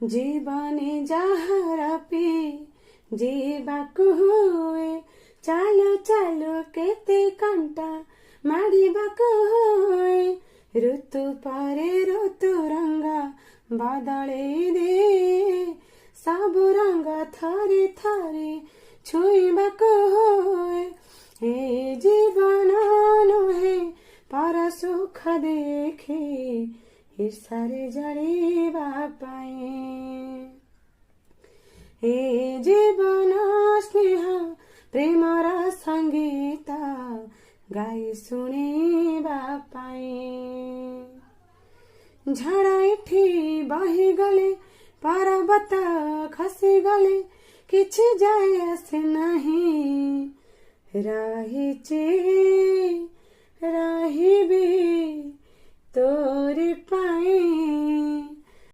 जीवने जाहर पी जीवाकु हुए चालो चालो केते कंटा मारिबाकु हुए ऋतु परे ऋतु रंगा बदले दे सब रंग थरे थरे छुईबाकु हुए ए जीवन नुहे पर सुख देखी ईर्षारे जड़ीबा पाए ए जीवन स्नेह प्रेमर संगीत गाई शुणीबा पाए झड़ा एठी बही गले पर्वत खसी गले किछि जाय आसे नहीं रहिबी तोरी पाए।